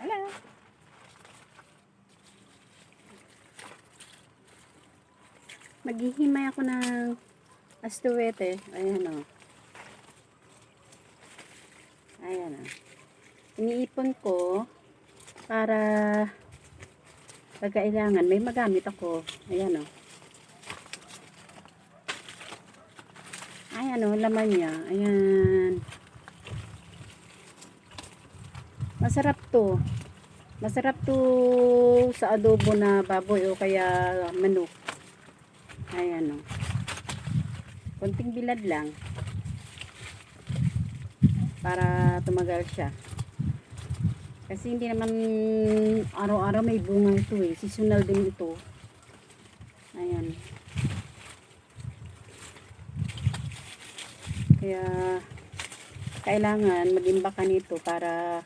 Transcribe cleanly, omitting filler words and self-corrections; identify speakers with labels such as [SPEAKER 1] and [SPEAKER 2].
[SPEAKER 1] Hello. Maghihimay ako ng astuwete. Ayan o. Ayan o. Iniipon ko para pagkailangan may magamit ako. Ayan o. Ayan o, laman niya. Ayan. Masarap to. Masarap to sa adobo na baboy o kaya manok. Ayan o. Konting bilad lang. Para tumagal siya. Kasi hindi naman araw-araw may bunga ito eh. Seasonal din ito. Ayan. Kaya kailangan mag-imbaka nito para